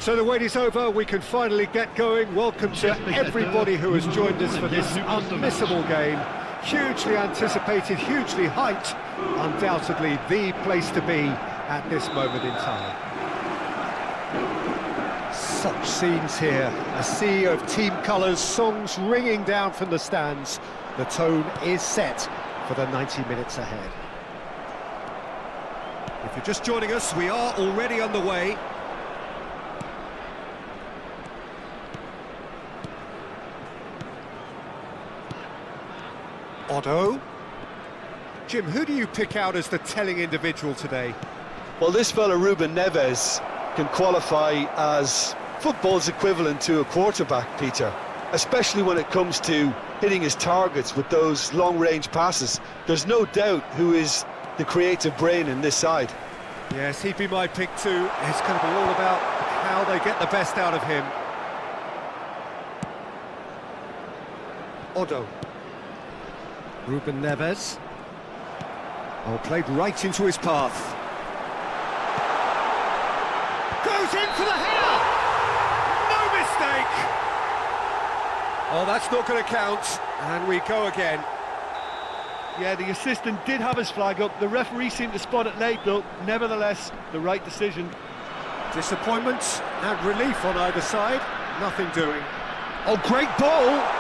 So the wait is over, we can finally get going. Welcome to everybody who has joined us for this unmissable game. Hugely anticipated, hugely hyped, undoubtedly the place to be at this moment in time. Such scenes here, a sea of team colours, songs ringing down from the stands. The tone is set for the 90 minutes ahead. If you're just joining us, we are already underway. Otto. Jim, who do you pick out as the telling individual today? Well, this fella Ruben Neves can qualify as football's equivalent to a quarterback, Peter, especially when it comes to hitting his targets with those long-range passes. There's no doubt who is the creative brain in this side. Yes, he'd be my pick too. It's going to be all about how they get the best out of him. Otto. Ruben Neves. Oh, played right into his path. Goes in for the header! No mistake! Oh, that's not going to count. And we go again. Yeah, the assistant did have his flag up. The referee seemed to spot it late, though. Nevertheless, the right decision. Disappointment and relief on either side. Nothing doing. Oh, great ball!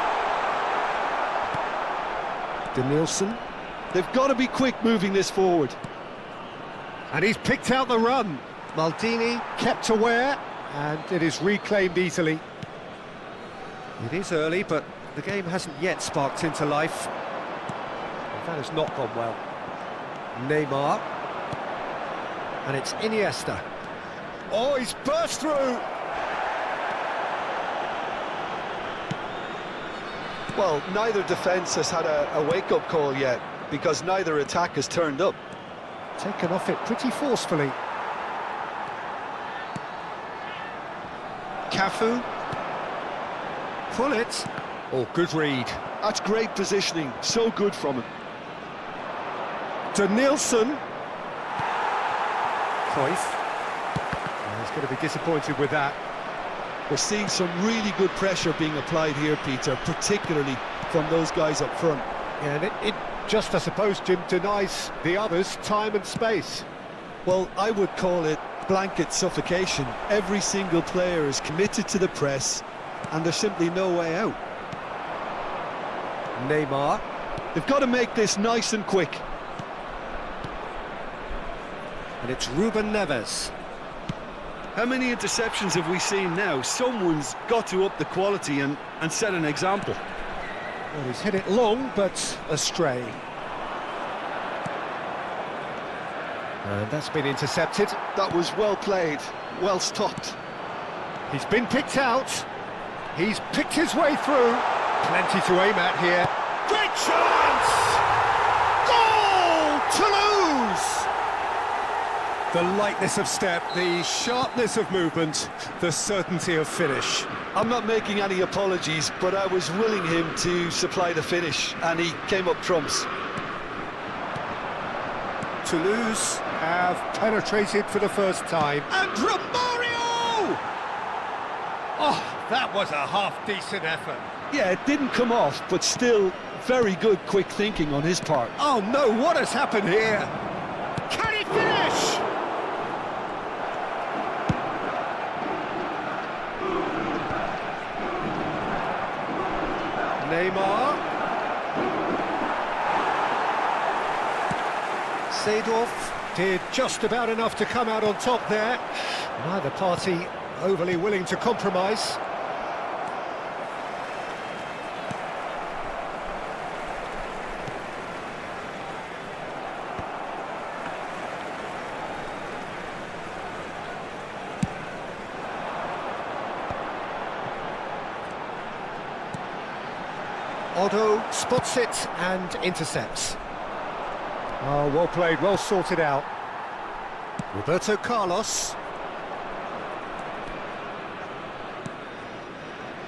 Denilson. They've got to be quick moving this forward. And he's picked out the run. Maldini kept aware, and it is reclaimed easily. It is early, but the game hasn't yet sparked into life. That has not gone well. Neymar. And it's Iniesta. Oh, he's burst through! Well, neither defence has had a wake-up call yet, because neither attack has turned up. Taken off it pretty forcefully. Cafu. Pull it. Oh, good read. That's great positioning, so good from him. Denilson. Cruyff. He's going to be disappointed with that. We're seeing some really good pressure being applied here, Peter, particularly from those guys up front. Yeah, and it just, I suppose, Jim, denies the others time and space. Well, I would call it blanket suffocation. Every single player is committed to the press, and there's simply no way out. Neymar. They've got to make this nice and quick. And it's Ruben Neves. How many interceptions have we seen now? Someone's got to up the quality and set an example. Well, he's hit it long, but astray. And that's been intercepted. That was well played, well stopped. He's been picked out. He's picked his way through. Plenty to aim at here. Great chance! Goal! Toulouse! The lightness of step, the sharpness of movement, the certainty of finish. I'm not making any apologies, but I was willing him to supply the finish, and he came up trumps. Toulouse have penetrated for the first time. And Romario! Oh, that was a half-decent effort. Yeah, it didn't come off, but still very good quick thinking on his part. Oh no, what has happened here? Can he finish? Neymar. Seedorf did just about enough to come out on top there. Neither party overly willing to compromise. Otto spots it and intercepts. Oh, well played, well sorted out. Roberto Carlos.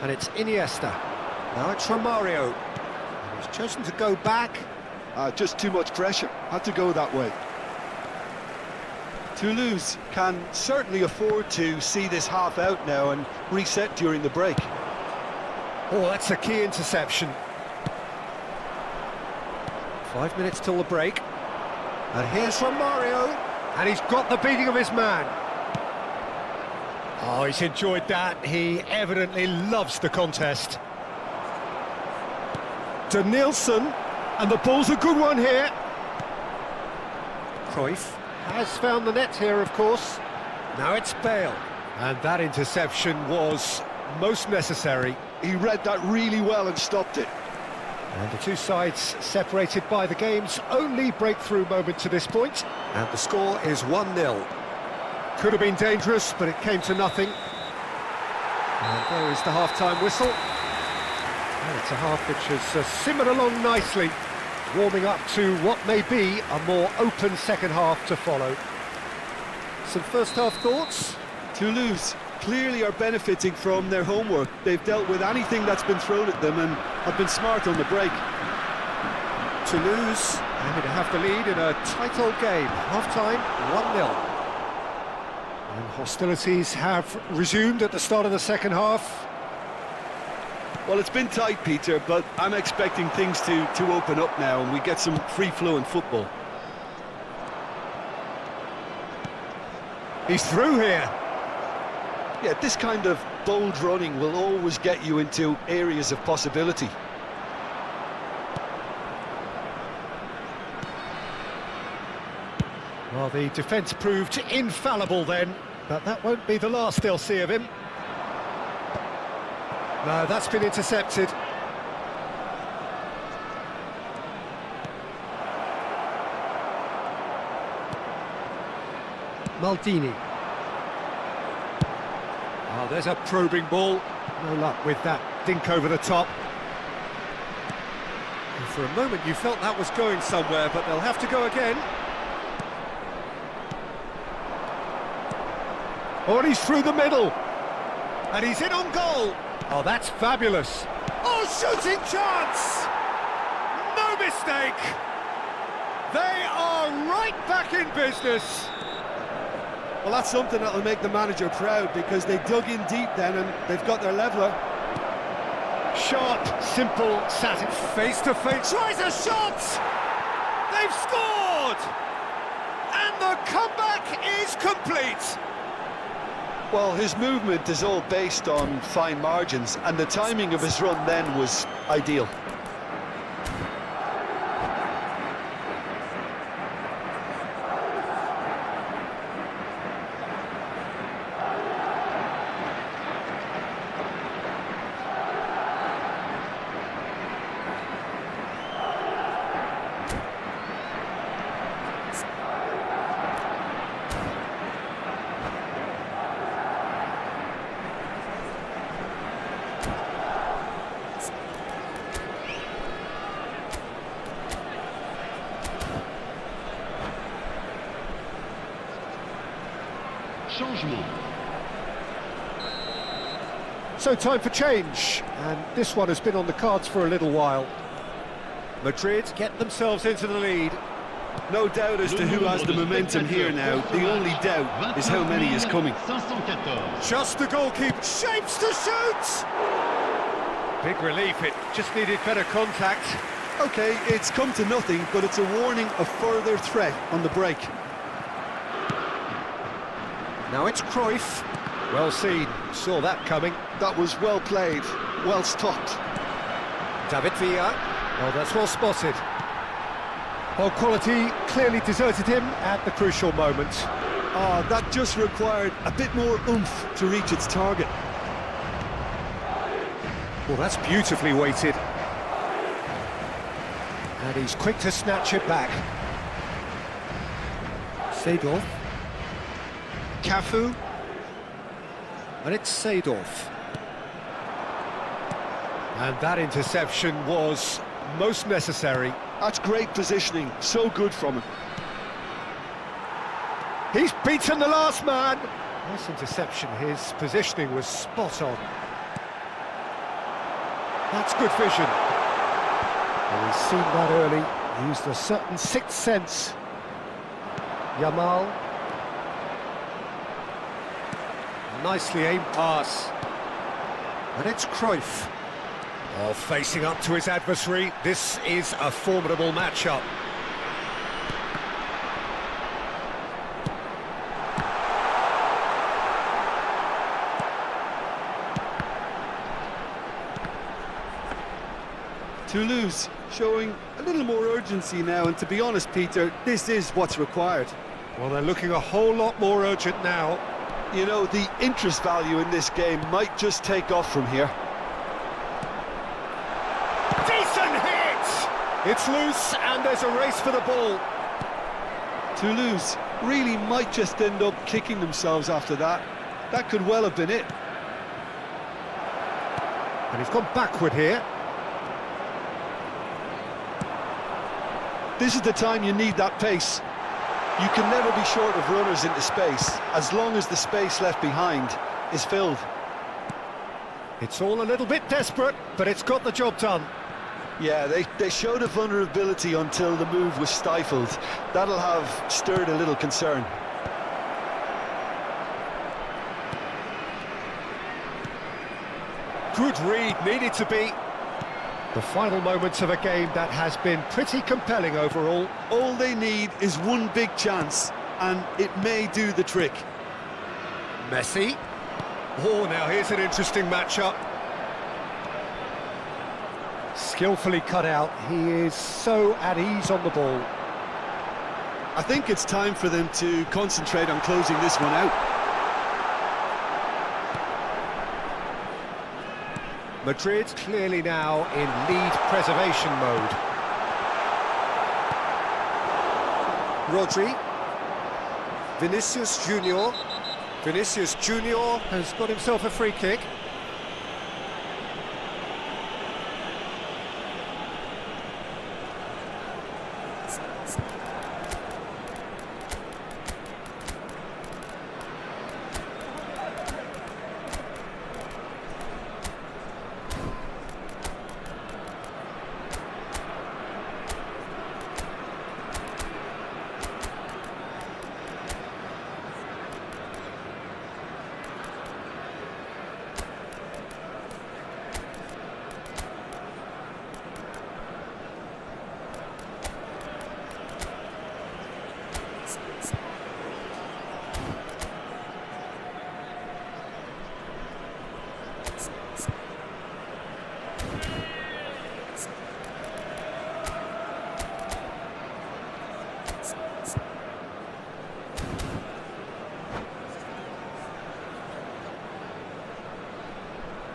And it's Iniesta. Now it's Romario. And he's chosen to go back. Just too much pressure. Had to go that way. Toulouse can certainly afford to see this half out now and reset during the break. Oh, that's a key interception. 5 minutes till the break. And here's from Mario. And he's got the beating of his man. Oh, he's enjoyed that. He evidently loves the contest. To Nielsen. And the ball's a good one here. Cruyff has found the net here, of course. Now it's Bale. And that interception was most necessary. He read that really well and stopped it. And the two sides separated by the game's only breakthrough moment to this point. And the score is 1-0. Could have been dangerous, but it came to nothing. And there is the half-time whistle. And it's a half which has simmered along nicely, warming up to what may be a more open second half to follow. Some first-half thoughts? Toulouse clearly are benefiting from their homework. They've dealt with anything that's been thrown at them and have been smart on the break. Toulouse happy to have the lead in a tight old game. Half-time, 1-0. And hostilities have resumed at the start of the second half. Well, it's been tight, Peter, but I'm expecting things to open up now and we get some free-flowing football. He's through here. Yeah, this kind of bold running will always get you into areas of possibility. Well, the defence proved infallible then, but that won't be the last they'll see of him. No, that's been intercepted. Maldini. Oh, there's a probing ball. No luck with that dink over the top. And for a moment you felt that was going somewhere, but they'll have to go again. Oh, and he's through the middle. And he's in on goal. Oh, that's fabulous. Oh, shooting chance! No mistake! They are right back in business. Well, that's something that'll make the manager proud because they dug in deep then and they've got their leveller. Sharp, simple, satin. Face to face. Tries a shot! They've scored! And the comeback is complete. Well, his movement is all based on fine margins and the timing of his run then was ideal. So time for change, and this one has been on the cards for a little while. Madrid get themselves into the lead. No doubt as to who has the momentum here now. The only doubt is how many is coming. Just the goalkeeper shapes to shoot! Big relief, it just needed better contact. Okay, it's come to nothing, but it's a warning of further threat on the break. Now it's Cruyff. Well seen, saw that coming. That was well played, well stopped. David Villa. Oh, that's well spotted. Well, quality clearly deserted him at the crucial moment. Ah, that just required a bit more oomph to reach its target. Well, that's beautifully weighted. And he's quick to snatch it back. Seedorf. Cafu. And it's Seedorf. And that interception was most necessary. That's great positioning, so good from him. He's beaten the last man. Nice interception, his positioning was spot on. That's good vision. Well, he's seen that early, used a certain sixth sense. Yamal. nicely aimed pass. And it's Cruyff. Oh, facing up to his adversary, this is a formidable matchup. Toulouse showing a little more urgency now, and to be honest, Peter, this is what's required. Well, they're looking a whole lot more urgent now. You know, the interest value in this game might just take off from here. Decent hit! It's loose and there's a race for the ball. Toulouse really might just end up kicking themselves after that. That could well have been it. And he's gone backward here. This is the time you need that pace. You can never be short of runners into space, as long as the space left behind is filled. It's all a little bit desperate, but it's got the job done. Yeah, they showed a vulnerability until the move was stifled. That'll have stirred a little concern. Good read, needed to be. The final moments of a game that has been pretty compelling overall. All they need is one big chance, and it may do the trick. Messi. Oh, now here's an interesting matchup. Skillfully cut out. He is so at ease on the ball. I think it's time for them to concentrate on closing this one out. Madrid clearly now in lead preservation mode. Rodri. Vinicius Junior. Vinicius Junior has got himself a free kick.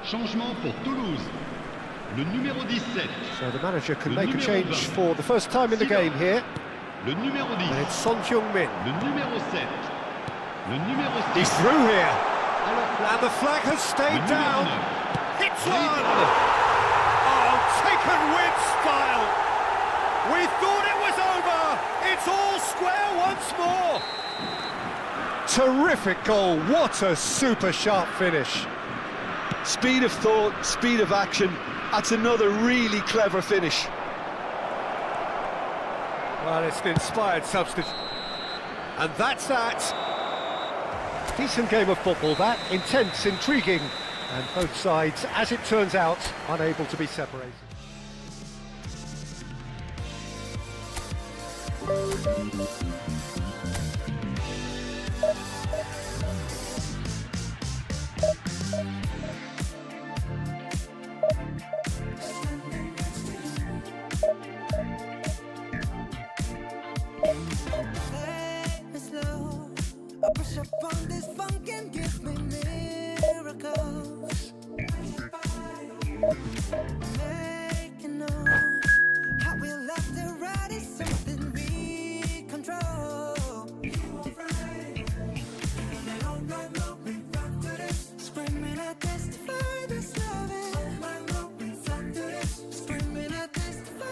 Changement pour Toulouse. Le numéro 17. So the manager can make a change for the first time in the game here. Le numéro 10. And it's Son Heung-min. Le numéro 7. Le numéro 6. He's through here. And the flag has stayed down. It's one! Oh, taken with style. We thought it was over. It's all square once more. Terrific goal. What a super sharp finish. Speed of thought, speed of action. That's another really clever finish. Well, it's an inspired substitute. And that's that. Decent game of football, that. Intense, intriguing. And both sides, as it turns out, unable to be separated. Push up on this funk and give me miracles. Making know how we left to right is something we control. Screaming I testify this loving. Screaming I testify.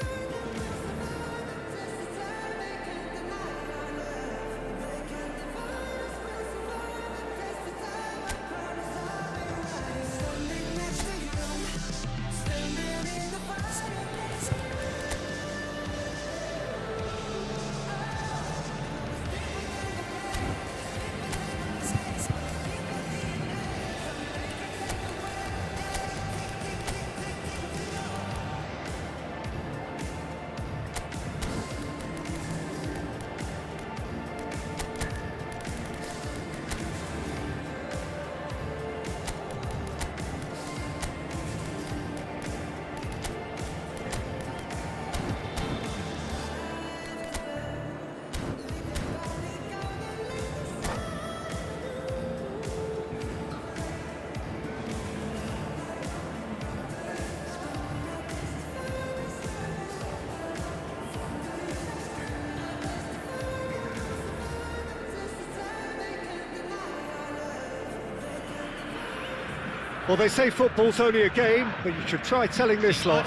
Well, they say football's only a game, but you should try telling this lot.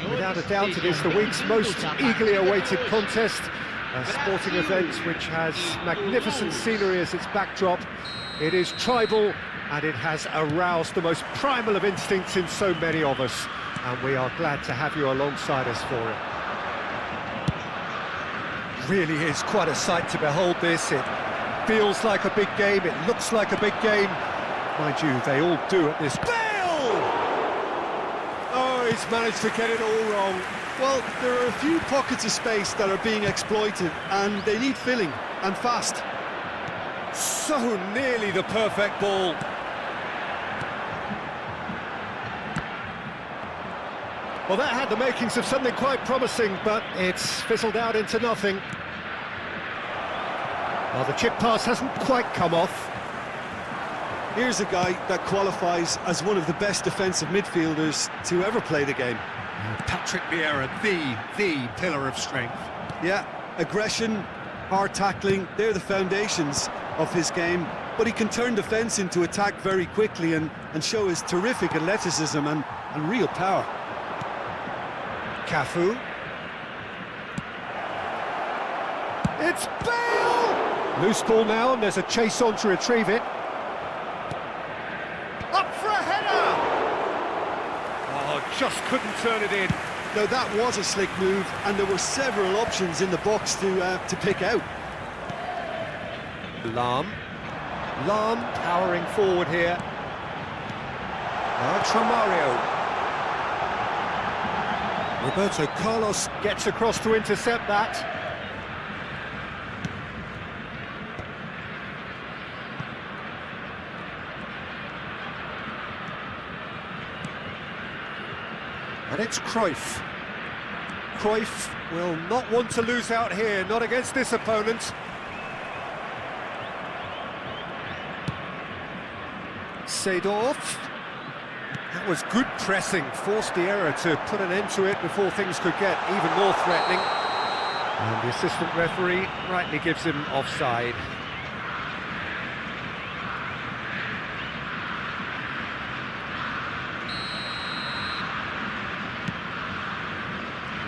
Without a doubt, it is the week's most eagerly awaited contest, a sporting event which has magnificent scenery as its backdrop. It is tribal, and it has aroused the most primal of instincts in so many of us, and we are glad to have you alongside us for it. Really is quite a sight to behold this. It feels like a big game, it looks like a big game. Mind you, they all do at this. Bale! Oh, he's managed to get it all wrong. Well, there are a few pockets of space that are being exploited, and they need filling, and fast. So nearly the perfect ball. Well, that had the makings of something quite promising, but it's fizzled out into nothing. Well, the chip pass hasn't quite come off. Here's a guy that qualifies as one of the best defensive midfielders to ever play the game. Patrick Vieira, the pillar of strength. Yeah, aggression, hard tackling, they're the foundations of his game, but he can turn defence into attack very quickly and show his terrific athleticism and real power. Cafu. It's Bale! Loose ball now, and there's a chase on to retrieve it. Up for a header! Oh, just couldn't turn it in. Now that was a slick move, and there were several options in the box to pick out. Lam powering forward here. Tramario. Roberto Carlos gets across to intercept that. And it's Cruyff. Cruyff will not want to lose out here, not against this opponent. Seedorf. That was good pressing, forced the error to put an end to it before things could get even more threatening. And the assistant referee rightly gives him offside.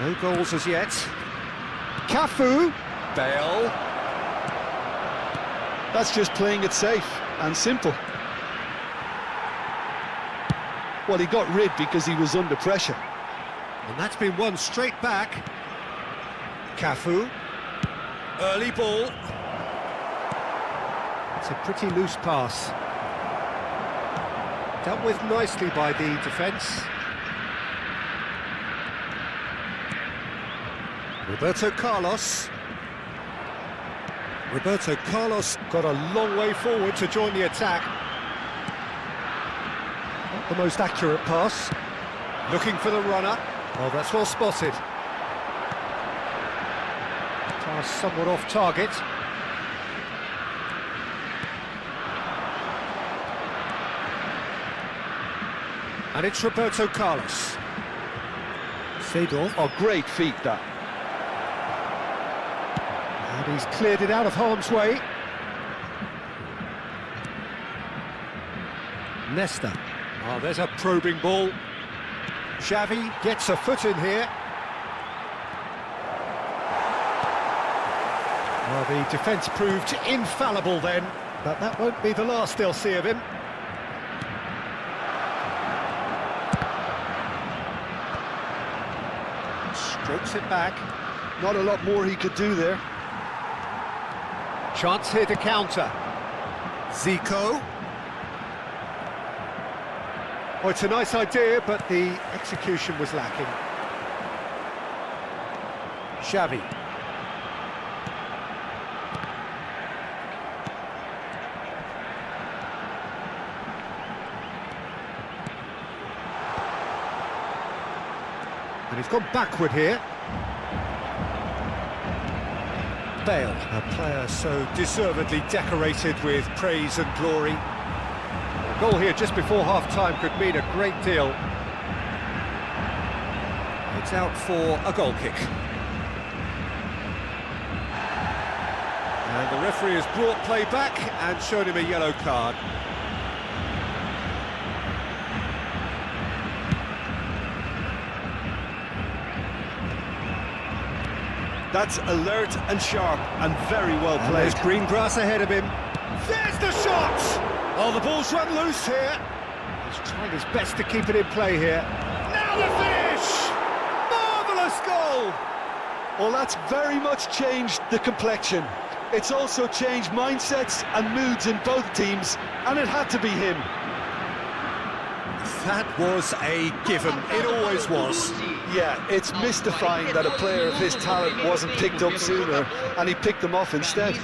No goals as yet. Cafu. Bale. That's just playing it safe and simple. Well, he got rid because he was under pressure. And that's been won straight back. Cafu. Early ball. It's a pretty loose pass. Dealt with nicely by the defence. Roberto Carlos. Roberto Carlos got a long way forward to join the attack. Not the most accurate pass. Looking for the runner. Oh, that's well spotted. Pass somewhat off target. And it's Roberto Carlos. Seedorf. Oh, great feat, that. And he's cleared it out of harm's way. Nesta. Oh, there's a probing ball. Xavi gets a foot in here. Well, the defence proved infallible then, but that won't be the last they'll see of him. Strokes it back. Not a lot more he could do there. Chance here to counter. Zico. Oh, it's a nice idea, but the execution was lacking. Xavi. And he's gone backward here. Bale, a player so deservedly decorated with praise and glory. A goal here just before half-time could mean a great deal. It's out for a goal kick. And the referee has brought play back and shown him a yellow card. That's alert and sharp and very well And played. there's green grass ahead of him. There's the shot! Oh, the ball's run loose here. He's trying his best to keep it in play here. Now the finish! Marvellous goal! Well, that's very much changed the complexion. It's also changed mindsets and moods in both teams, and it had to be him. That was a given. It always was. Yeah, it's mystifying that a player of his talent wasn't picked up sooner, and he picked them off instead.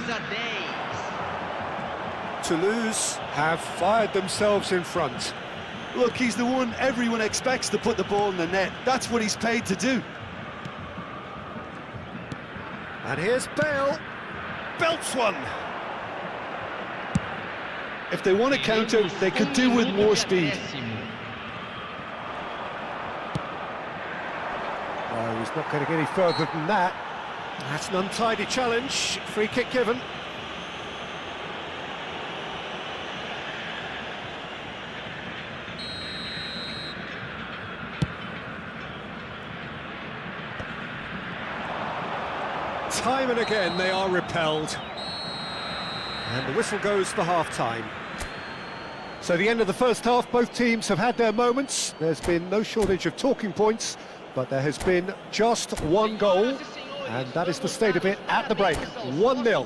Toulouse have fired themselves in front. Look, he's the one everyone expects to put the ball in the net. That's what he's paid to do. And here's Bale. Belts one. If they want to counter, they could do with more speed. Oh, he's not going to get any further than that. That's an untidy challenge. Free kick given. Time and again they are repelled. And the whistle goes for half-time. So the end of the first half, both teams have had their moments. There's been no shortage of talking points, but there has been just one goal, and that is the state of it at the break. 1-0.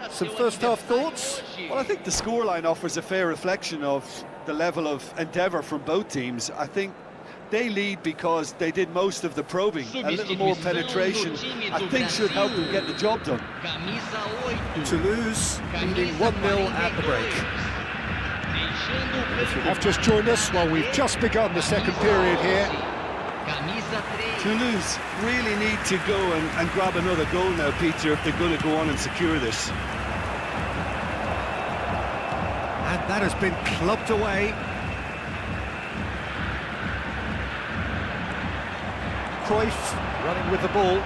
Some first half thoughts? Well, I think the scoreline offers a fair reflection of the level of endeavour from both teams. I think they lead because they did most of the probing. A little more penetration, I think, should help them get the job done. Toulouse leading 1-0 at the break. If you have just joined us, well, we've just begun the second period here. Toulouse really need to go and grab another goal now, Peter, if they're going to go on and secure this. And that has been clubbed away. Cruyff running with the ball.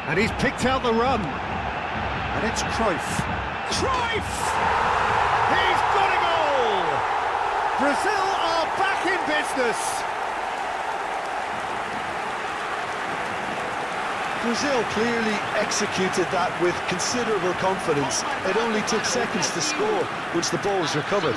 And he's picked out the run. And it's Cruyff. Cruyff! He's got a goal! Brazil are back in business. Brazil clearly executed that with considerable confidence. It only took seconds to score once the ball was recovered.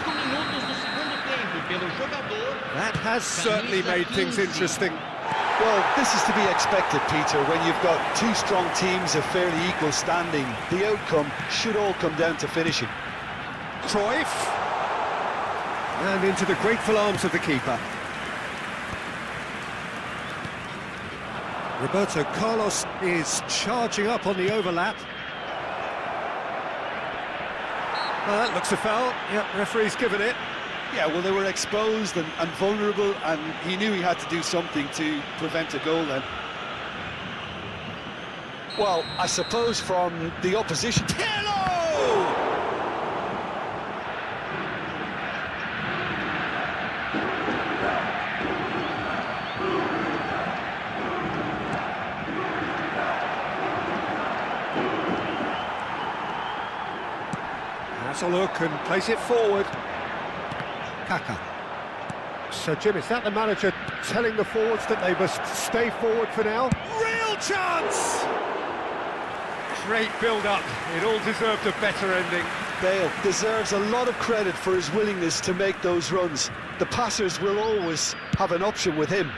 That has certainly made things interesting. Well, this is to be expected, Peter. When you've got two strong teams of fairly equal standing, the outcome should all come down to finishing. Cruyff. And into the grateful arms of the keeper. Roberto Carlos is charging up on the overlap. Well, that looks a foul. Yep, referee's given it. Yeah, well, they were exposed and vulnerable, and he knew he had to do something to prevent a goal then. Well, I suppose from the opposition... Hello! Has a look and plays it forward. Kaka. So, Jim, is that the manager telling the forwards that they must stay forward for now? Real chance! Great build-up. It all deserved a better ending. Bale deserves a lot of credit for his willingness to make those runs. The passers will always have an option with him.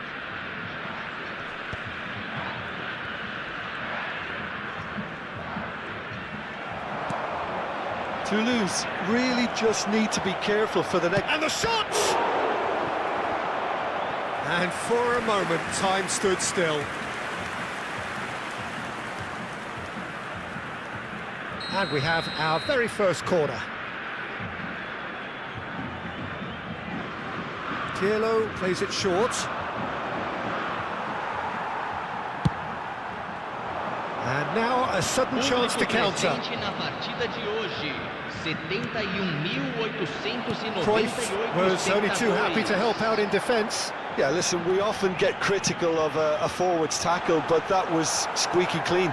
Toulouse really just need to be careful for the next... And the shot! And for a moment, time stood still. And we have our very first corner. Pirlo plays it short. And now a sudden chance to counter. Cruyff was only too happy to help out in defence. Yeah, listen, we often get critical of a forward's tackle, but that was squeaky clean.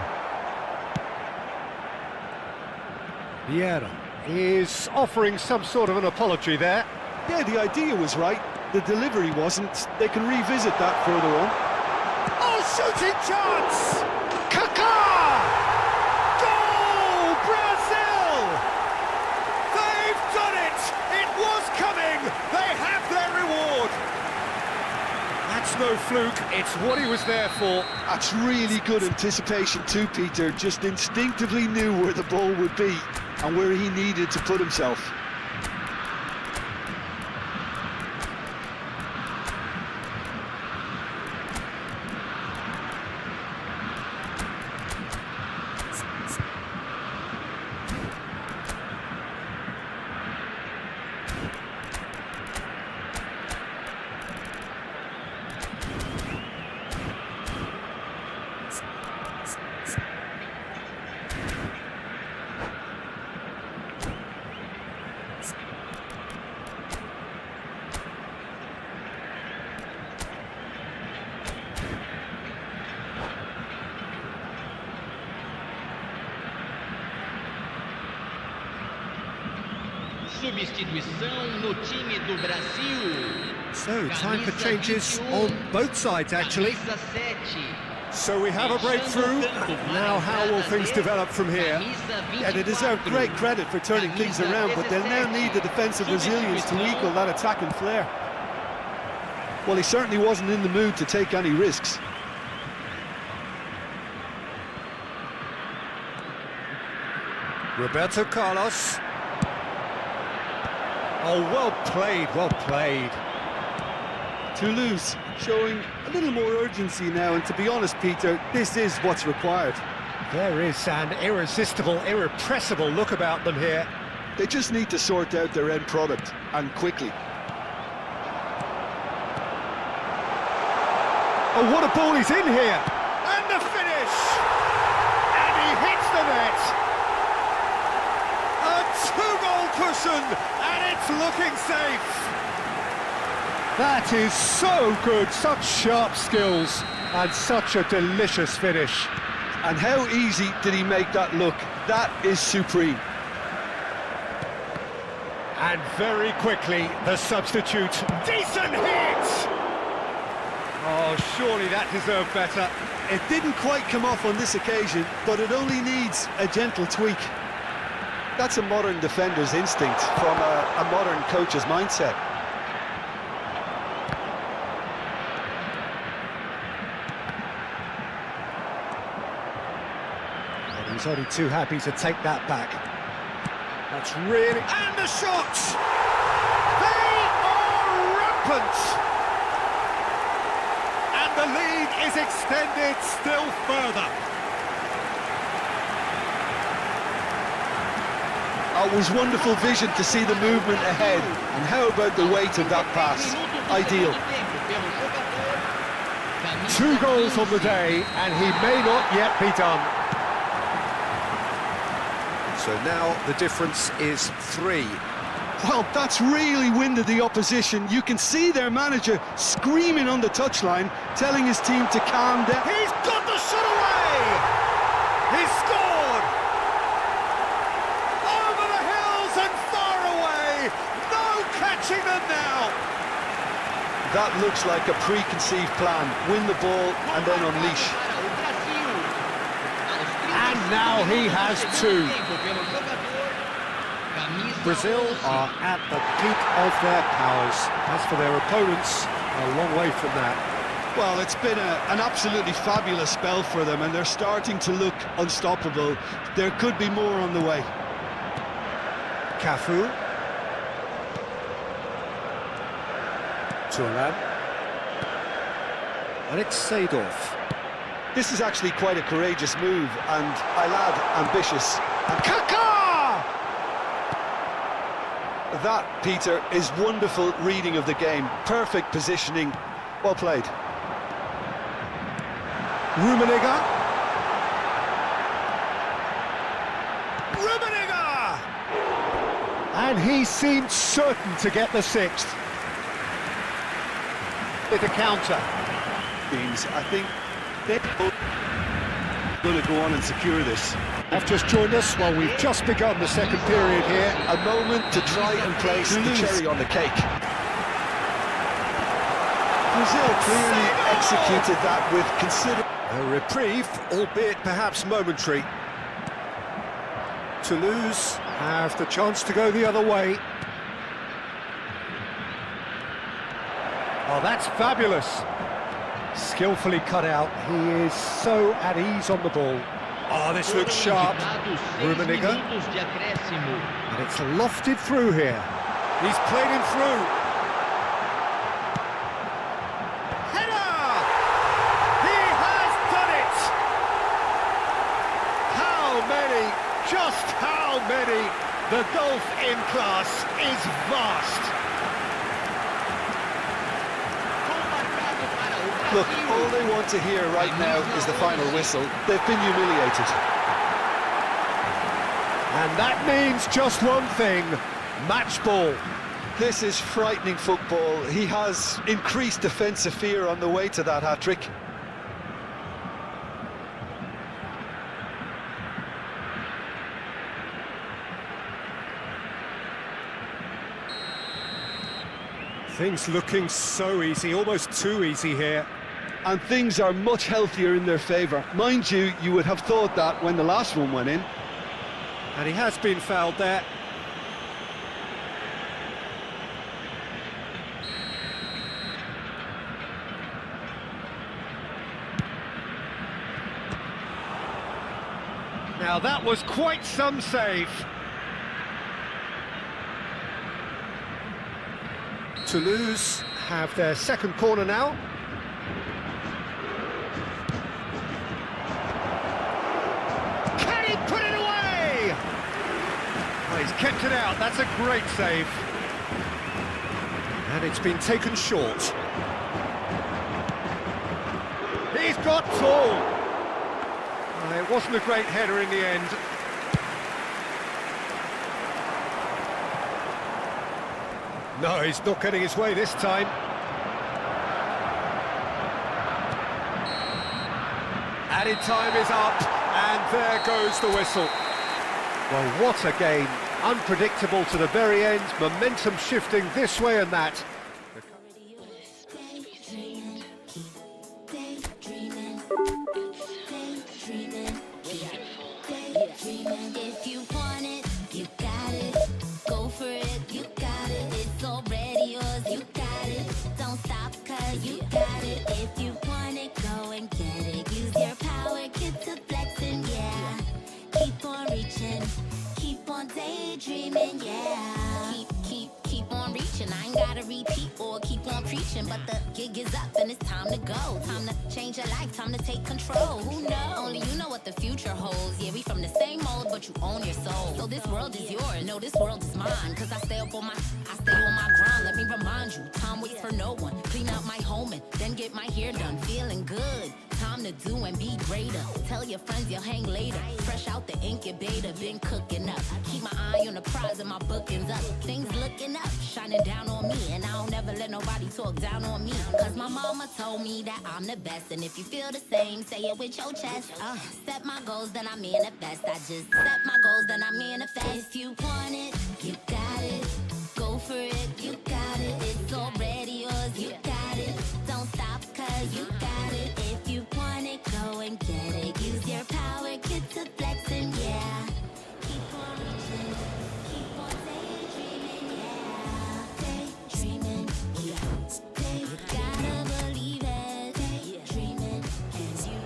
Vieira is offering some sort of an apology there. Yeah, the idea was right, the delivery wasn't. They can revisit that further on. Oh, shooting chance! Kaká! Goal! Brazil! They've done it! It was coming! They have their reward! That's no fluke, it's what he was there for. That's really good anticipation too, Peter. Just instinctively knew where the ball would be and where he needed to put himself. Substituição no time do Brasil. So, time for changes on both sides, actually. Camisa 7. So we have a breakthrough. Now how will things develop from here? Yeah, they deserve great credit for turning things around, but they'll now need the defensive resilience to equal that attacking flair. Well, he certainly wasn't in the mood to take any risks. Roberto Carlos. Oh, well played, well played. Toulouse showing a little more urgency now, and to be honest, Peter, this is what's required. There is an irresistible, irrepressible look about them here. They just need to sort out their end product, and quickly. Oh, what a ball he's in here! And the finish! And he hits the net! A two-goal cushion, and it's looking safe! That is so good, such sharp skills, and such a delicious finish. And how easy did he make that look? That is supreme. And very quickly, the substitute. Decent hit! Oh, surely that deserved better. It didn't quite come off on this occasion, but it only needs a gentle tweak. That's a modern defender's instinct from a modern coach's mindset. And he's only too happy to take that back. That's really... And the shots! They are rampant! And the lead is extended still further. It was wonderful vision to see the movement ahead. And how about the weight of that pass? Ideal. 2 goals on the day, and he may not yet be done. So now the difference is 3. Well, that's really winded the opposition. You can see their manager screaming on the touchline, telling his team to calm down. He's got the shot away! He scored! Over the hills and far away! No catching them now! That looks like a preconceived plan. Win the ball and then unleash. And now he has 2. Brazil are at the peak of their powers. As for their opponents, a long way from that. Well, it's been an absolutely fabulous spell for them, and they're starting to look unstoppable. There could be more on the way. Cafu. Thuram. And it's Seedorf. This is actually quite a courageous move, and I lad, ambitious. And Kaká! that, Peter, is wonderful reading of the game. Perfect positioning. Well played. Rummenigge. Rummenigge! And he seemed certain to get the 6th. With a counter. I think they're going to go on and secure this. Have just joined us. Well, we've just begun the second period here. A moment to try and place the cherry on the cake. Brazil clearly executed that with considerable... A reprieve, albeit perhaps momentary. Toulouse have the chance to go the other way. Oh, that's fabulous. Skillfully cut out. He is so at ease on the ball. Oh, this looks sharp. Rummenigge. And it's lofted through here. He's played him through. Header! He has done it! How many? Just how many? The gulf in class is vast. Look, all they want to hear right now is the final whistle. They've been humiliated. And that means just one thing, match ball. This is frightening football. He has increased defensive fear on the way to that hat-trick. Things looking so easy, almost too easy here. And things are much healthier in their favour. Mind you, you would have thought that when the last one went in. And he has been fouled there. Now that was quite some save. Toulouse have their second corner now. Can he put it away? Oh, he's kept it out. That's a great save. And it's been taken short. He's got full. It wasn't a great header in the end. No, he's not getting his way this time. Added time is up, and there goes the whistle. Well, what a game. Unpredictable to the very end, momentum shifting this way and that. If you want it, you got it. Go for it, you got it. It's already yours, you got it. Don't stop, cause you got it. If you want it, go and get it. Use your power, get to flexing, yeah. Keep on reaching, keep on daydreaming, yeah. Keep on reaching. I ain't gotta repeat or keep on preaching, but the gig is up and it's time to go. Time to change your life, time to take control. Who knows? Only you know what the future holds. Yeah, we from the same mold, but you own your soul. So this world is yours, no, this world is mine. Cause I stay on my grind. Let me remind you, time waits for no one. Clean out my home and then get my hair done. Feeling good, time to do and be greater. Tell your friends you'll hang later. Fresh out the incubator, been cooking up. Keep my eye on the prize and my bookings up. Things looking up, shining down on me. And I don't ever let nobody talk down on me. Cause my mama told me that I'm the best. And if you feel the same, say it with your chest. Set my goals, then I manifest. I just set my goals, then I manifest. If you want it, you got it. Go for it, you got it. It's already yours, you got it. Don't stop, cause you got it. If you want it, go and get it. Use your power, get to flexing, yeah. Keep on reaching, keep on daydreaming, yeah. Daydreaming, yeah. You gotta believe it. Daydreaming, and you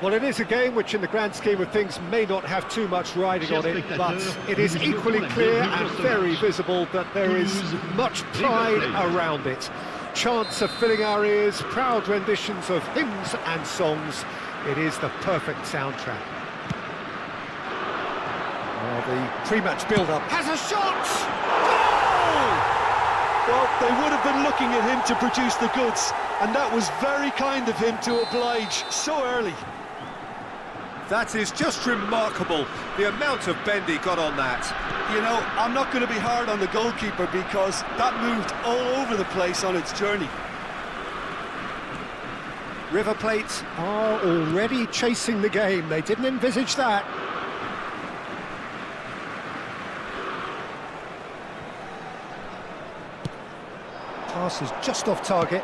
Well, it is a game which in the grand scheme of things may not have too much riding on it, but it is equally clear and very visible that there is much pride around it. Chants are filling our ears, proud renditions of hymns and songs. It is the perfect soundtrack. The pre-match build-up has a shot! Goal! Well, they would have been looking at him to produce the goods, and that was very kind of him to oblige so early. That is just remarkable, the amount of bend he got on that. You know, I'm not going to be hard on the goalkeeper because that moved all over the place on its journey. River Plate are already chasing the game. They didn't envisage that. Pass is just off target.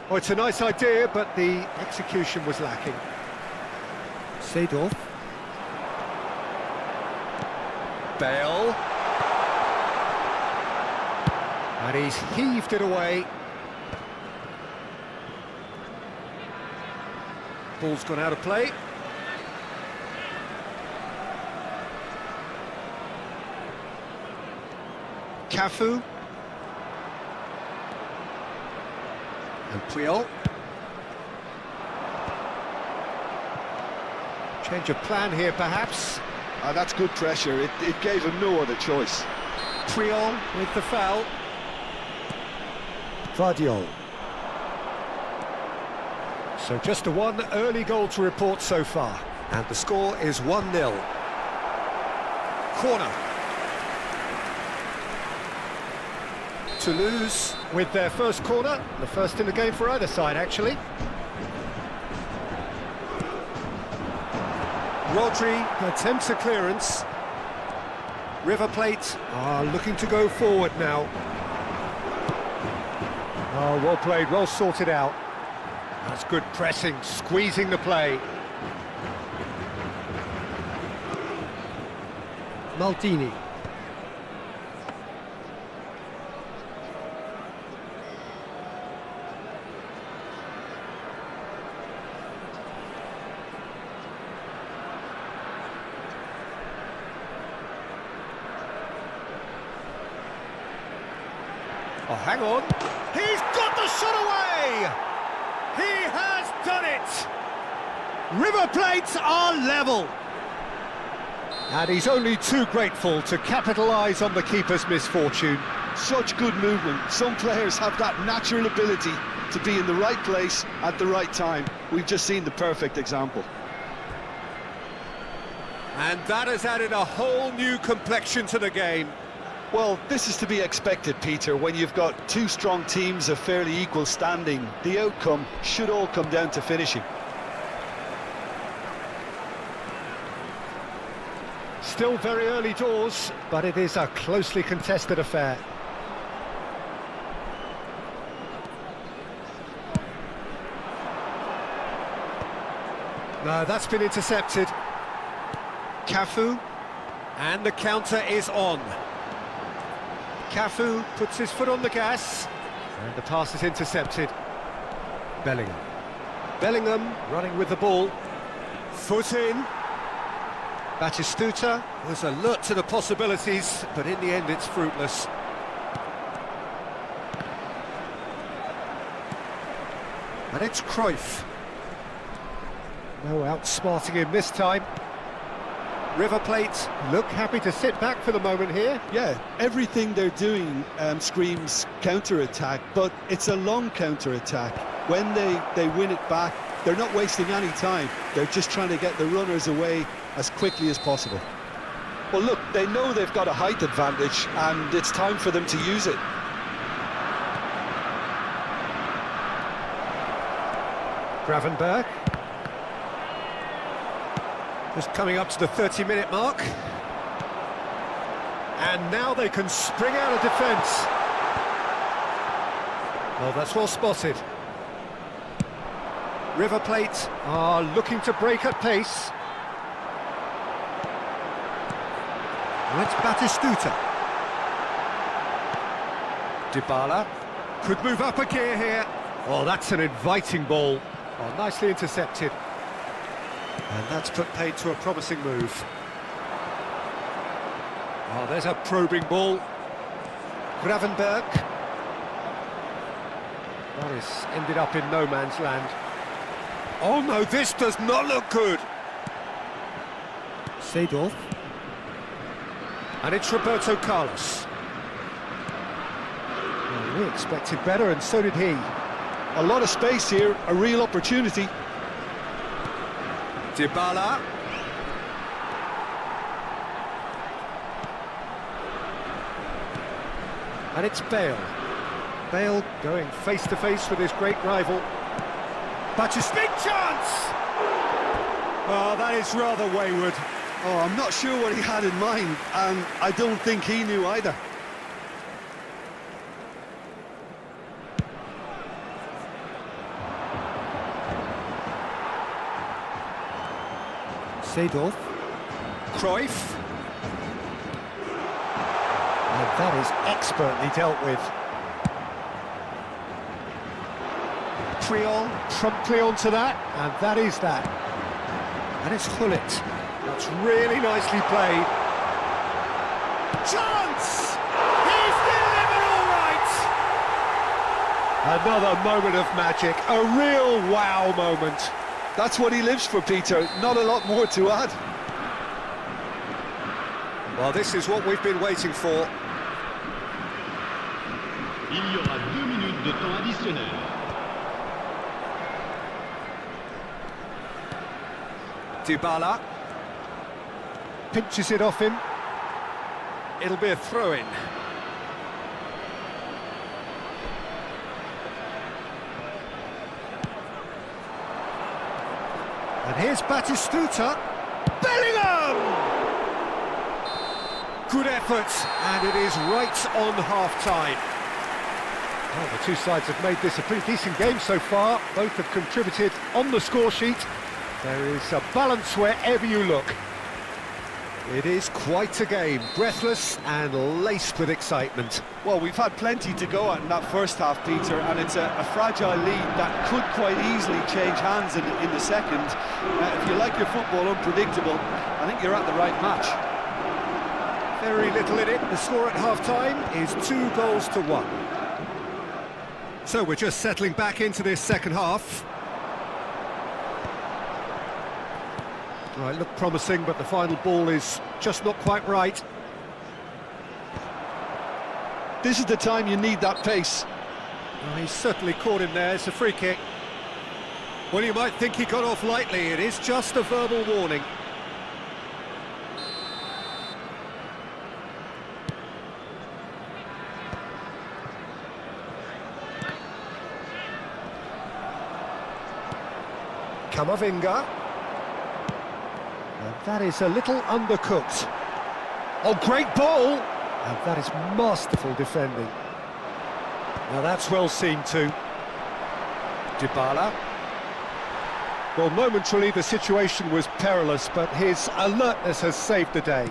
Oh, it's a nice idea, but the execution was lacking. Seedorf. Bale. And he's heaved it away. Ball's gone out of play. Cafu. And Puyol. Change of plan here, perhaps. That's good pressure. It gave him no other choice. Puyol with the foul. Vardiol. So just the one early goal to report so far. And the score is 1-0. Corner. Toulouse with their first corner, the first in the game for either side actually. Rodri attempts a clearance. River Plate are looking to go forward now. Oh, well played, well sorted out. That's good pressing, squeezing the play. Maldini. Oh, hang on. He's got the shot away! He has done it! River Plate are level. And he's only too grateful to capitalise on the keeper's misfortune. Such good movement. Some players have that natural ability to be in the right place at the right time. We've just seen the perfect example. And that has added a whole new complexion to the game. Well, this is to be expected, Peter. When you've got two strong teams of fairly equal standing, the outcome should all come down to finishing. Still very early doors, but it is a closely contested affair. No, that's been intercepted. Cafu, and the counter is on. Cafu puts his foot on the gas, and the pass is intercepted. Bellingham. Bellingham running with the ball. Foot in. Batistuta was alert to the possibilities, but in the end it's fruitless. And it's Cruyff. No outsmarting him this time. River Plate look happy to sit back for the moment here. Yeah, everything they're doing screams counter-attack, but it's a long counter-attack. When they win it back, they're not wasting any time. They're just trying to get the runners away as quickly as possible. Well, look, they know they've got a height advantage, and it's time for them to use it. Gravenberg. Just coming up to the 30-minute mark. And now they can spring out of defence. Oh, that's well spotted. River Plate are looking to break at pace. Well, it's Batistuta. Dybala could move up a gear here. Oh, that's an inviting ball. Oh, nicely intercepted. And that's put paid to a promising move. Oh, there's a probing ball. Gravenberg. That is ended up in no man's land. Oh no, this does not look good. Seedorf. And it's Roberto Carlos. Well, we expected better, and so did he. A lot of space here, a real opportunity. Dybala. And it's Bale. Bale going face-to-face with his great rival. Butch's big chance! Oh, that is rather wayward. Oh, I'm not sure what he had in mind, and I don't think he knew either. Seedorf. Cruyff. And that is expertly dealt with. Triol promptly onto that, and that is that. And it's Hullet. That's really nicely played. Chance! He's delivered all right! Another moment of magic, a real wow moment. That's what he lives for, Peter. Not a lot more to add. Well, this is what we've been waiting for. Il y aura 2 minutes de temps additionnel. Dybala pinches it off him. It'll be a throw-in. And here's Batistuta. Bellingham! Good effort, and it is right on half-time. Well, the two sides have made this a pretty decent game so far. Both have contributed on the score sheet. There is a balance wherever you look. It is quite a game, breathless and laced with excitement. Well, we've had plenty to go at in that first half, Peter, and it's a fragile lead that could quite easily change hands in the second. If you like your football unpredictable, I think you're at the right match. Very little in it. The score at half-time is 2-1. So we're just settling back into this second half. Right, looked promising, but the final ball is just not quite right. This is the time you need that pace. Well, he's certainly caught him there. It's a free kick. Well, you might think he got off lightly. It is just a verbal warning. Camavinga. And that is a little undercooked. Oh, great ball! And that is masterful defending. Now that's well seen too. Dybala. Well, momentarily the situation was perilous, but his alertness has saved the day.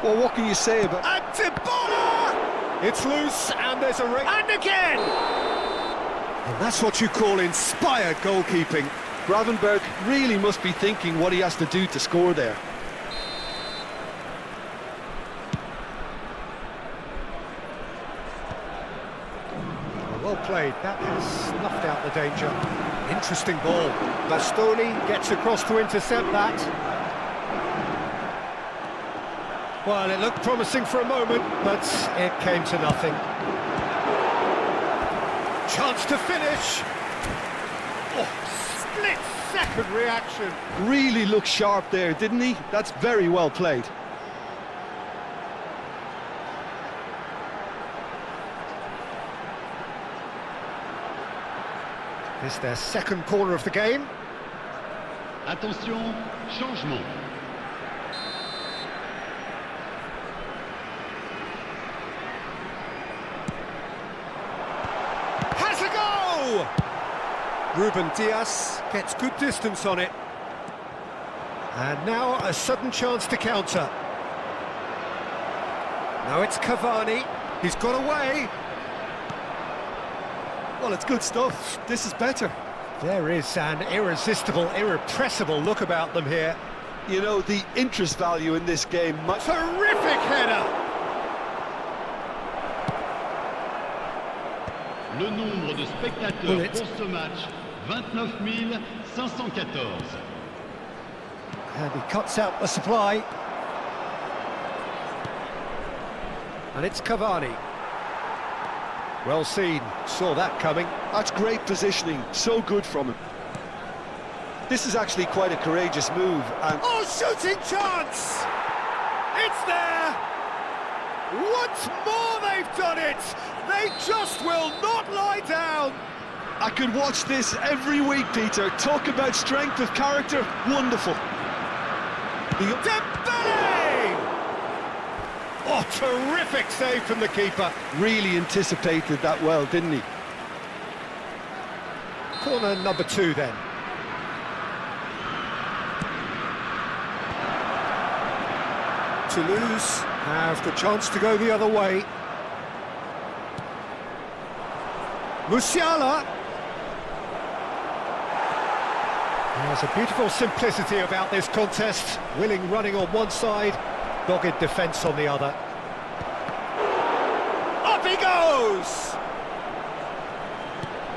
Well, what can you say about... And Dybala! It's loose, and there's a ring. And again! And that's what you call inspired goalkeeping. Gravenberg really must be thinking what he has to do to score there. Well played, that has snuffed out the danger. Interesting ball. Bastoni gets across to intercept that. Well, it looked promising for a moment, but it came to nothing. Chance to finish. Oh, split-second reaction. Really looked sharp there, didn't he? That's very well played. This is their second corner of the game. Attention, changement. Has a go! Ruben Dias gets good distance on it. And now a sudden chance to counter. Now it's Cavani. He's got away. Well, it's good stuff. This is better. There is an irresistible, irrepressible look about them here. You know, the interest value in this game... Terrific header! Le nombre de spectateurs Bullet. pour ce match, 29 514. And he cuts out the supply. And it's Cavani. Well seen, saw that coming. That's great positioning, so good from him. This is actually quite a courageous move, and... Oh, shooting chance! It's there! Once more they've done it! They just will not lie down! I could watch this every week, Peter. Talk about strength of character, wonderful. Dembele! Oh, terrific save from the keeper. Really anticipated that well, didn't he? Corner number 2 then. Toulouse have the chance to go the other way. Musiala. There's a beautiful simplicity about this contest. Willing running on one side, dogged defence on the other. Up he goes!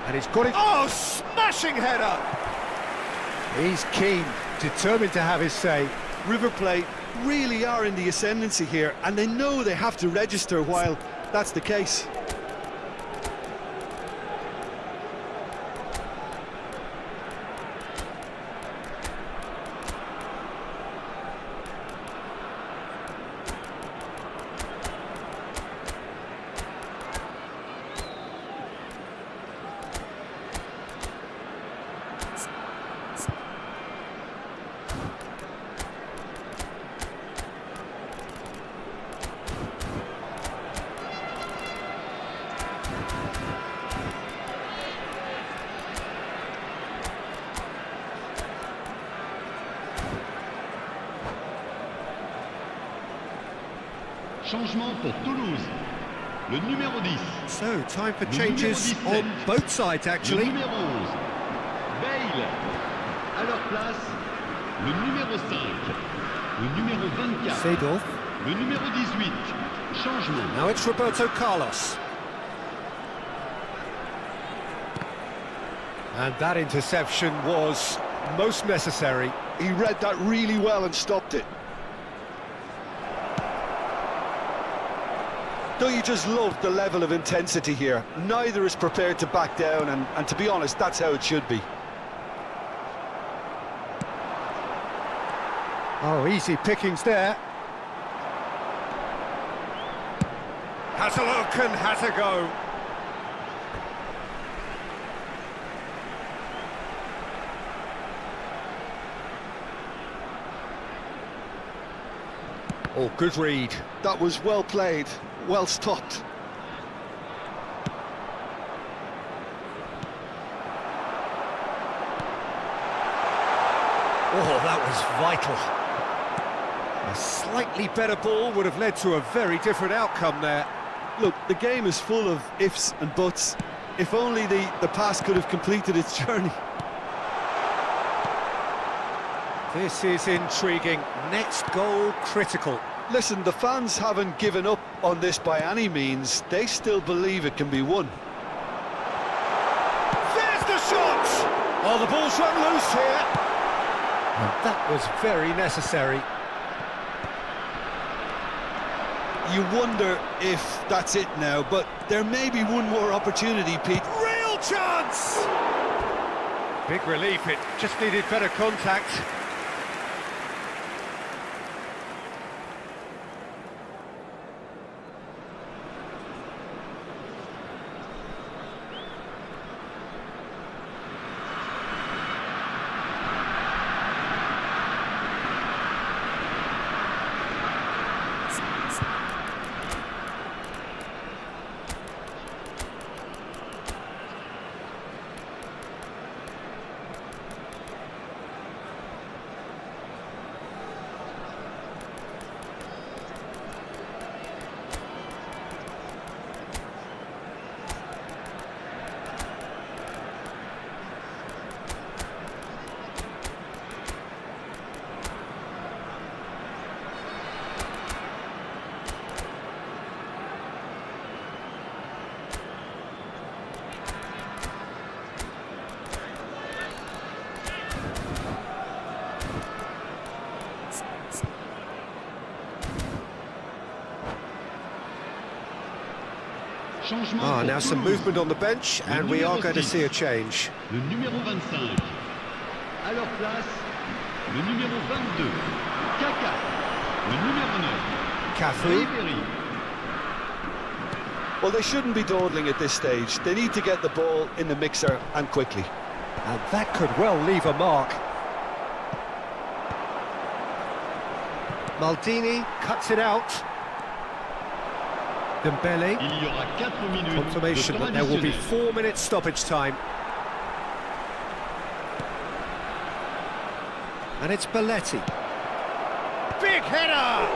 And he's got it. Oh, smashing header! He's keen, determined to have his say. River Plate really are in the ascendancy here, and they know they have to register while that's the case. Changement pour Toulouse. Le numéro 10. So, time for changes on both sides, Le actually. numéro 11. Bale. À leur place, le numéro 5. Le numéro 24. Seedorf. Le numéro 18. Changement. Now it's Roberto Carlos. And that interception was most necessary. He read that really well and stopped it. Don't you just love the level of intensity here? Neither is prepared to back down, and to be honest, that's how it should be. Oh, easy pickings there. Has a look and has a go. Oh, good read. That was well played, well stopped. Oh, that was vital. A slightly better ball would have led to a very different outcome there. Look, the game is full of ifs and buts. If only the pass could have completed its journey. This is intriguing. Next goal critical. Listen, the fans haven't given up on this by any means. They still believe it can be won. There's the shot! Oh, the ball's run loose here. And that was very necessary. You wonder if that's it now, but there may be one more opportunity, Pete. Real chance! Big relief, it just needed better contact. changement Ah, pour now some Toulouse. movement on the bench, and we are going to see a change. Le numéro 25. À leur place, le numéro 22. Kaka. Le numéro 9. Cafu. Ribéry. Well, they shouldn't be dawdling at this stage. They need to get the ball in the mixer and quickly. And that could well leave a mark. Maldini cuts it out. Dembele. Il y aura 4 minutes Confirmation de that temps there will be additionnel. 4 minutes stoppage time. And it's Belletti. Big header!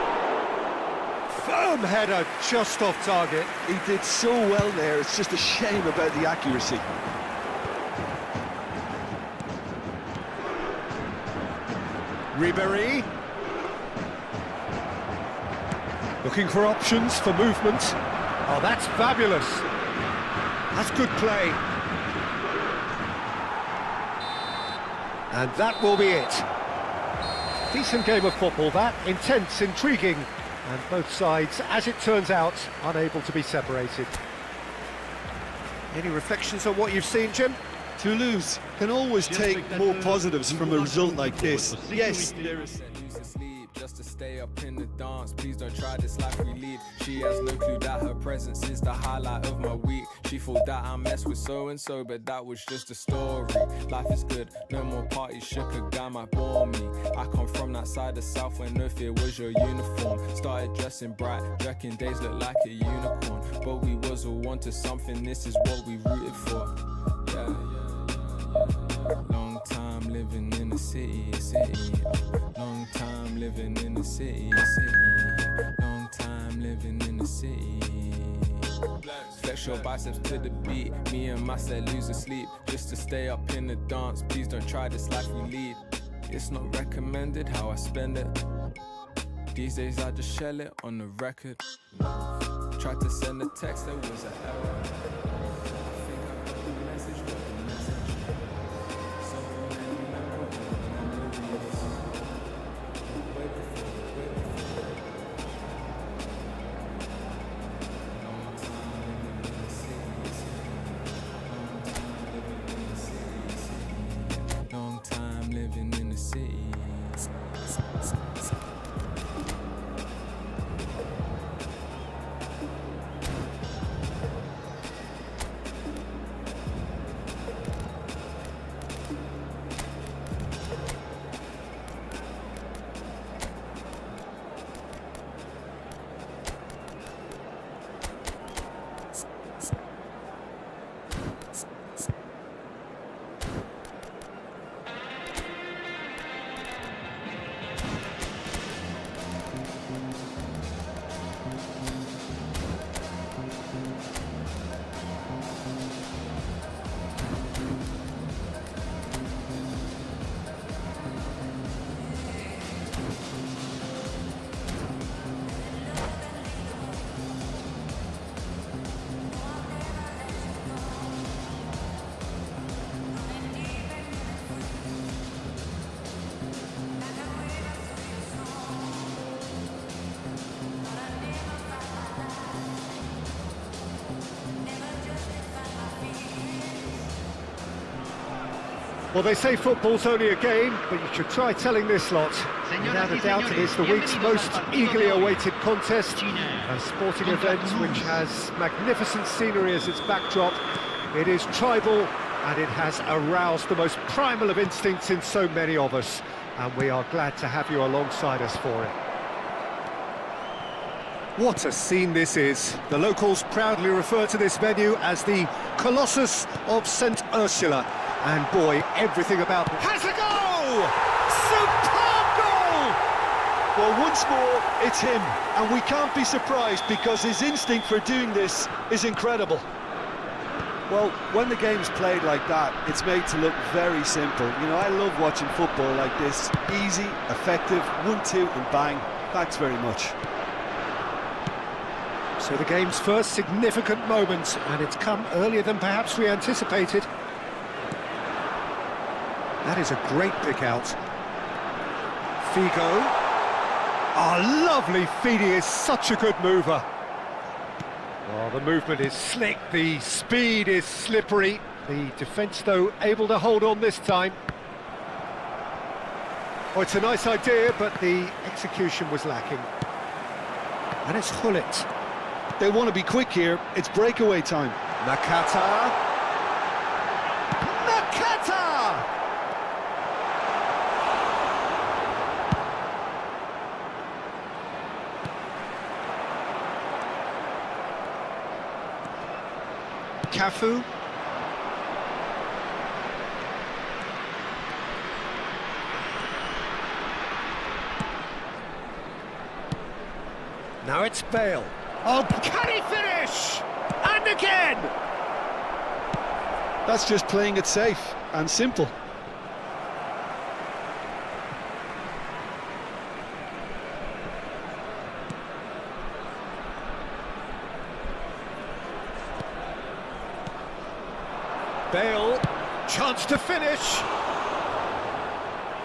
Firm header, just off target. He did so well there, it's just a shame about the accuracy. Ribéry. Looking for options for movement. Oh, that's fabulous. That's good play. And that will be it. Decent game of football, that. Intense, intriguing. And both sides, as it turns out, unable to be separated. Any reflections on what you've seen, Jim? Toulouse can always take more positives from a result like this. Yes, there is. Lose to sleep just to stay up in the dance. Please don't try this life we lead. She has no clue that her presence is the highlight of my week. She thought that I messed with so and so, but that was just a story. Life is good, no more parties. Shook a guy might bore me. I come from that side of South where no fear was your uniform. Started dressing bright, reckon days look like a unicorn. But we was all on to something. This is what we rooted for. Yeah. Long time living in the city. Long time living in the city. Long time living in the city. Flex your biceps to the beat. Me and my set lose sleep just to stay up in the dance. Please don't try this life we lead. It's not recommended how I spend it. These days I just shell it on the record. Tried to send a text, there was an error. Long time living in the city. Well, they say football's only a game, but you should try telling this lot. Without a doubt, it is the week's most eagerly awaited contest, a sporting event which has magnificent scenery as its backdrop. It is tribal, and it has aroused the most primal of instincts in so many of us, and we are glad to have you alongside us for it. What a scene this is. The locals proudly refer to this venue as the Colossus of St. Ursula. And boy, everything about it has a goal! Superb goal! Well, once more, it's him. And we can't be surprised because his instinct for doing this is incredible. Well, when the game's played like that, it's made to look very simple. You know, I love watching football like this. Easy, effective, 1-2 and bang. Thanks very much. So the game's first significant moment, and it's come earlier than perhaps we anticipated. That is a great pick out. Figo. Oh, lovely feed, he is such a good mover. Oh, the movement is slick, the speed is slippery. The defence, though, able to hold on this time. Oh, it's a nice idea, but the execution was lacking. And it's Hullet. They want to be quick here. It's breakaway time. Nakata. Nakata! Cafu. Now it's Bale. Oh, can he finish? And again! That's just playing it safe and simple. Bale, chance to finish.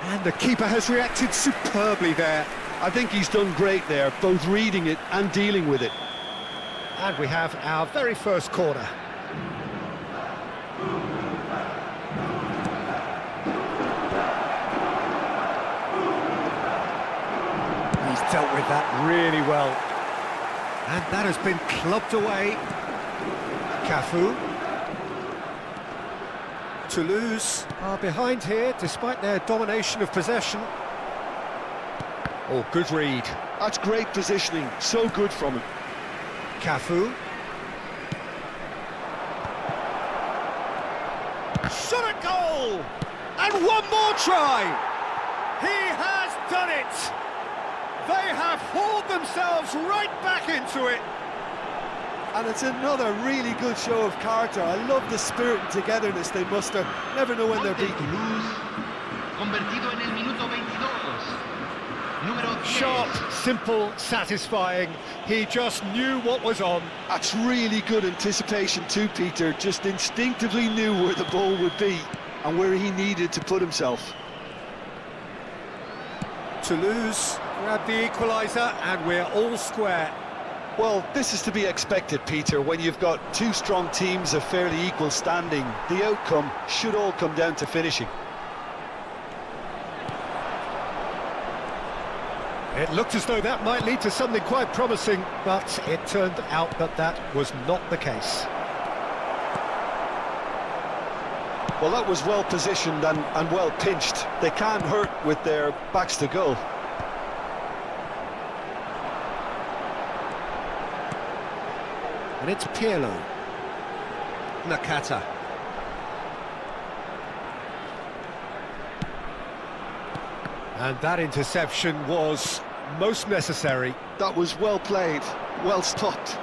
And the keeper has reacted superbly there. I think he's done great there, both reading it and dealing with it. And we have our very first corner. He's dealt with that really well. And that has been clubbed away. Cafu. Toulouse are behind here, despite their domination of possession. Oh, good read. That's great positioning, so good from him. Cafu. Shot at goal! And one more try! He has done it! They have hauled themselves right back into it! And it's another really good show of character. I love the spirit and togetherness they muster. Never know when they're beaten. Toulouse, convertido en el minuto 22. Número 10. Sharp, simple, satisfying. He just knew what was on. That's really good anticipation too, Peter. Just instinctively knew where the ball would be and where he needed to put himself. Toulouse grabbed the equaliser and we're all square. Well, this is to be expected, Peter, when you've got two strong teams of fairly equal standing. The outcome should all come down to finishing. It looked as though that might lead to something quite promising, but it turned out that that was not the case. Well, that was well positioned and well pinched. They can't hurt with their backs to goal. And it's Pirlo. Nakata. And that interception was most necessary. That was well played, well stopped.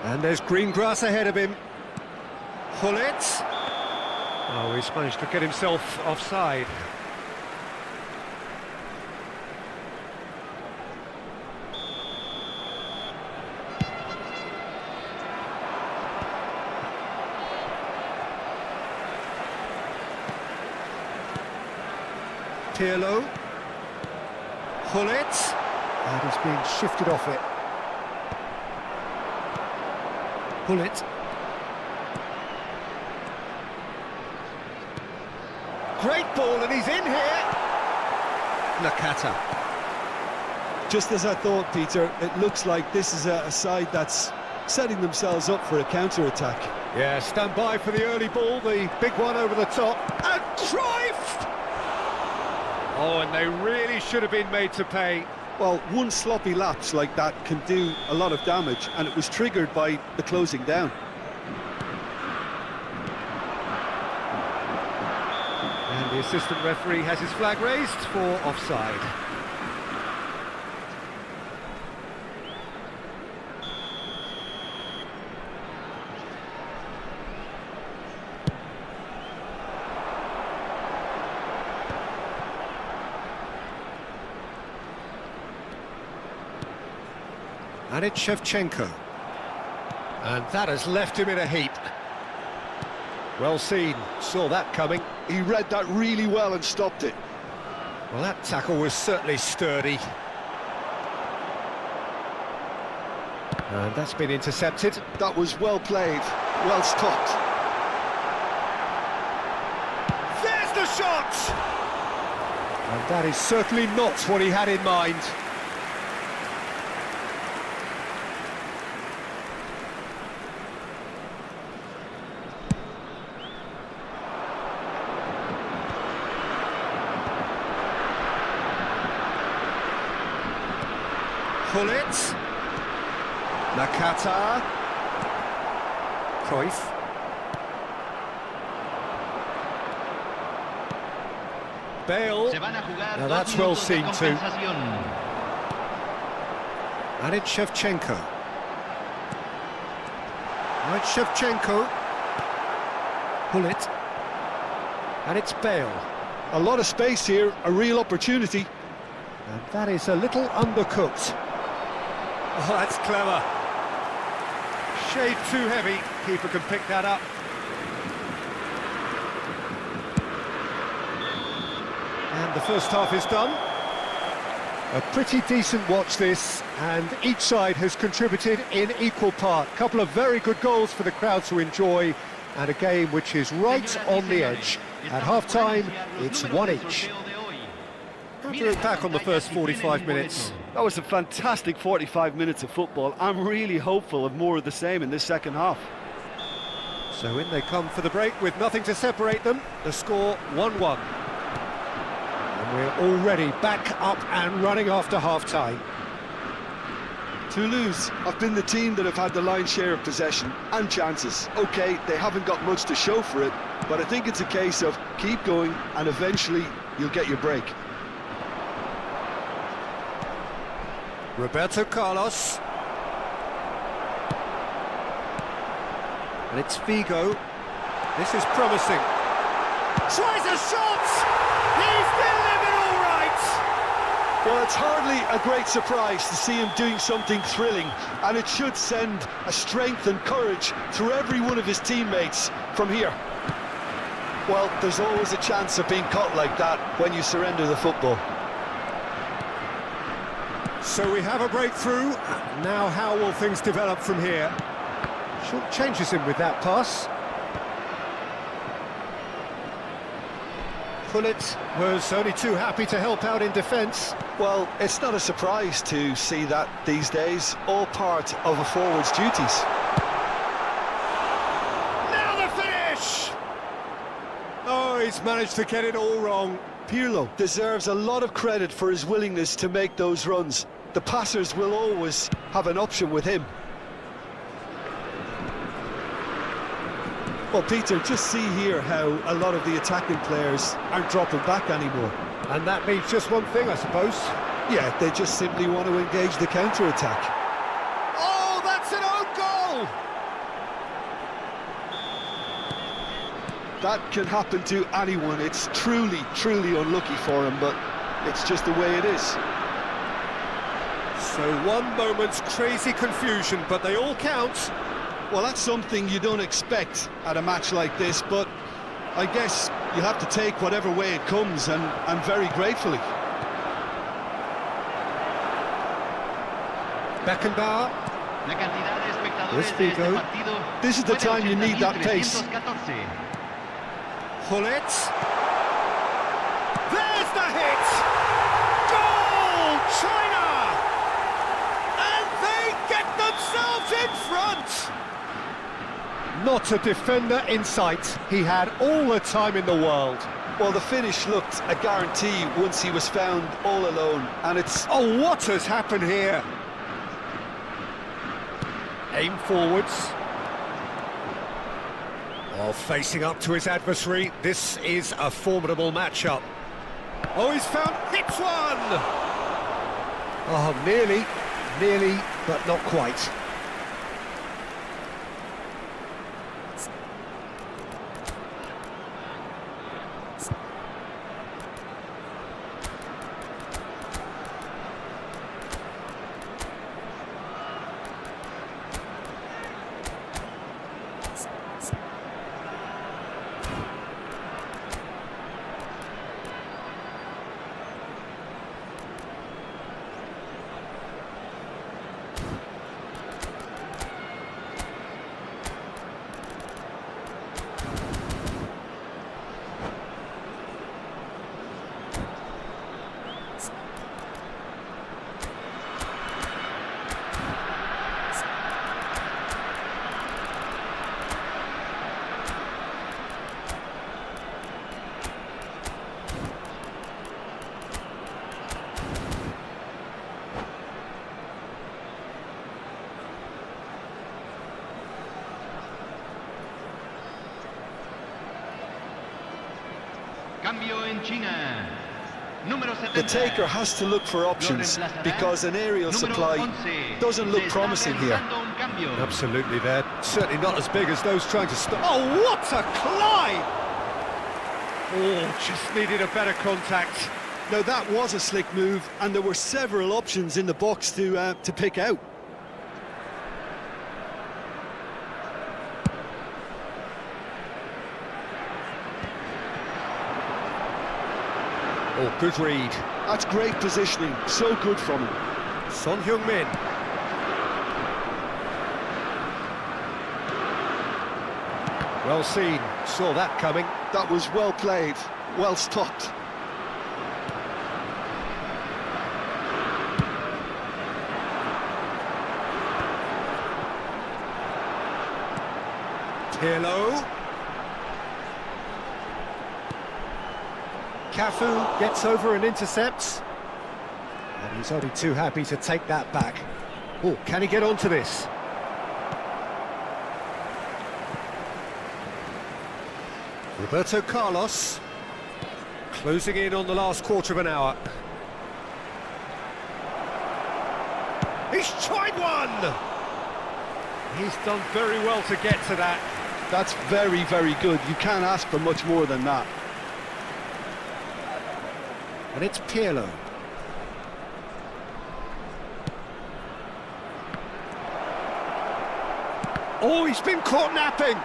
And there's green grass ahead of him. Hullet. Oh, he's managed to get himself offside. Pirlo. Hullet. And he's being shifted off it. Hullet. Great ball, and he's in here. Nakata. Just as I thought, Peter, it looks like this is a side that's setting themselves up for a counter-attack. Yeah, stand by for the early ball, the big one over the top. And Cruyff! Oh, and they really should have been made to pay. Well, one sloppy lapse like that can do a lot of damage, and it was triggered by the closing down. And the assistant referee has his flag raised for offside. And it's Shevchenko. And that has left him in a heap. Well seen, saw that coming. He read that really well and stopped it. Well, that tackle was certainly sturdy. And that's been intercepted. That was well played, well stopped. There's the shot! And that is certainly not what he had in mind. Pull it. Nakata. Cruyff. Bale. Now that's well seen too. And it's Shevchenko. Right, Shevchenko. Pull it. And it's Bale. A lot of space here, a real opportunity. And that is a little undercooked. Oh, that's clever. Shade too heavy. Keeper can pick that up. And the first half is done. A pretty decent watch this, and each side has contributed in equal part. A couple of very good goals for the crowd to enjoy, and a game which is right on the edge. At half-time, it's one each. How do you look back on the first 45 minutes? That was a fantastic 45 minutes of football. I'm really hopeful of more of the same in this second half. So in they come for the break with nothing to separate them. The score 1-1. And we're already back up and running after half-time. Toulouse have been the team that have had the lion's share of possession and chances. OK, they haven't got much to show for it, but I think it's a case of keep going and eventually you'll get your break. Roberto Carlos. And it's Figo. This is promising. Tries a shot! He's delivered all right! Well, it's hardly a great surprise to see him doing something thrilling, and it should send a strength and courage through every one of his teammates from here. Well, there's always a chance of being caught like that when you surrender the football. So we have a breakthrough. Now how will things develop from here? Short changes him with that pass. Pullet was only too happy to help out in defence. Well, it's not a surprise to see that these days, all part of a forward's duties. Now the finish! Oh, he's managed to get it all wrong. Pirlo deserves a lot of credit for his willingness to make those runs. The passers will always have an option with him. Well, Peter, just see here how a lot of the attacking players aren't dropping back anymore. And that means just one thing, I suppose. Yeah, they just simply want to engage the counter-attack. Oh, that's an own goal! That can happen to anyone. It's truly, truly unlucky for him, but it's just the way it is. So one moment's crazy confusion, but they all count. Well, that's something you don't expect at a match like this, but I guess you have to take whatever way it comes, and very gratefully. Beckenbauer. Yes, Figo. This is the time you need that pace. Pull it. There's the hit! Goal, China! And they get themselves in front! Not a defender in sight. He had all the time in the world. Well, the finish looked a guarantee once he was found all alone, and it's... Oh, what has happened here? Aim forwards. Oh, facing up to his adversary, this is a formidable matchup. Oh, he's found, hits one! Oh, nearly, but not quite. Cambio en China. Número 70. The taker has to look for options because an aerial supply doesn't look promising here. Absolutely, they're certainly not as big as those trying to stop. Oh, what a climb! Oh, just needed a better contact. Now that was a slick move, and there were several options in the box to pick out. Oh, good read. That's great positioning, so good from him. Son Heung-min. Well seen, saw that coming. That was well played, well stopped. Pirlo. Cafu gets over and intercepts. And he's only too happy to take that back. Oh, can he get onto this? Roberto Carlos. Closing in on the last quarter of an hour. He's tried one! He's done very well to get to that. That's very, very good. You can't ask for much more than that. And it's Pirlo. Oh, he's been caught napping.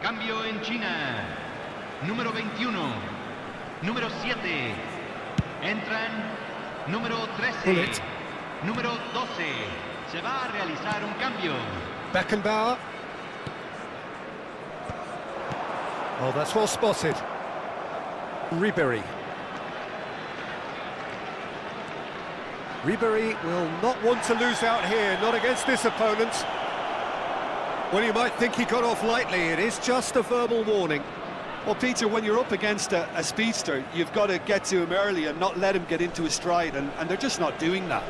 Cambio en China. Número 21. Número 7. Entran. Número 13. Bullet. Número 12. Se va a realizar un cambio. Beckenbauer. Oh, that's well spotted. Ribéry. Ribéry will not want to lose out here, not against this opponent. Well, you might think he got off lightly. It is just a verbal warning. Well, Peter, when you're up against a speedster, you've got to get to him early and not let him get into his stride, and they're just not doing that.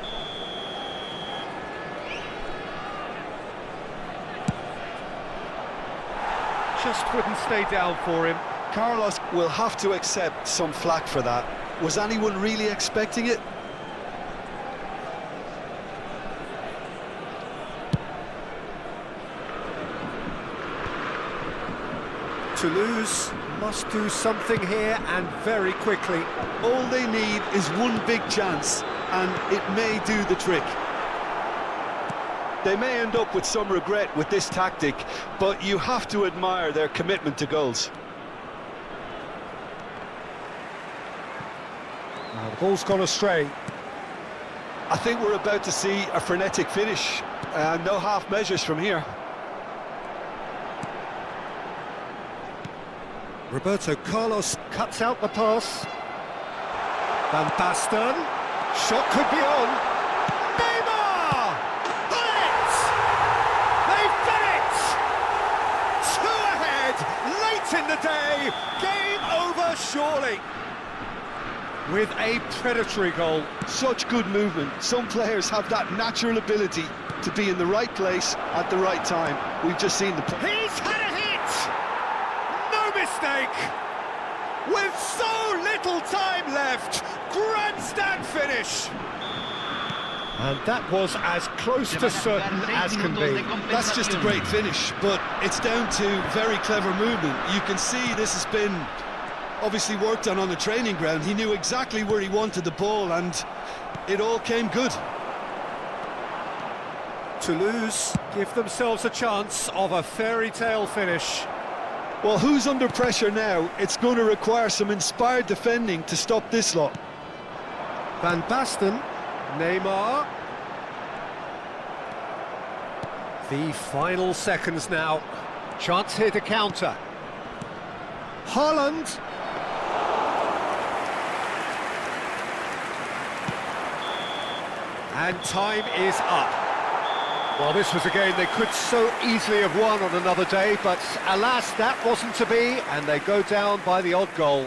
Just wouldn't stay down for him. Carlos will have to accept some flack for that. Was anyone really expecting it? Toulouse must do something here, and very quickly. All they need is one big chance, and it may do the trick. They may end up with some regret with this tactic, but you have to admire their commitment to goals. Now, the ball's gone astray. I think we're about to see a frenetic finish. No half measures from here. Roberto Carlos cuts out the pass. Van Basten. Shot could be on. Neymar! Bullet! They've done it! 2 ahead, late in the day. Game over, surely. With a predatory goal. Such good movement. Some players have that natural ability to be in the right place at the right time. We've just seen the... He's had a hit! No mistake! With so little time left, grandstand finish! And that was as close to certain as can be. That's just a great finish, but it's down to very clever movement. You can see this has been obviously worked on the training ground. He knew exactly where he wanted the ball, and it all came good. Toulouse give themselves a chance of a fairy tale finish. Well, who's under pressure now? It's going to require some inspired defending to stop this lot. Van Basten, Neymar. The final seconds now. Chance here to counter. Haaland. And time is up. Well, this was a game they could so easily have won on another day, but alas, that wasn't to be, and they go down by the odd goal.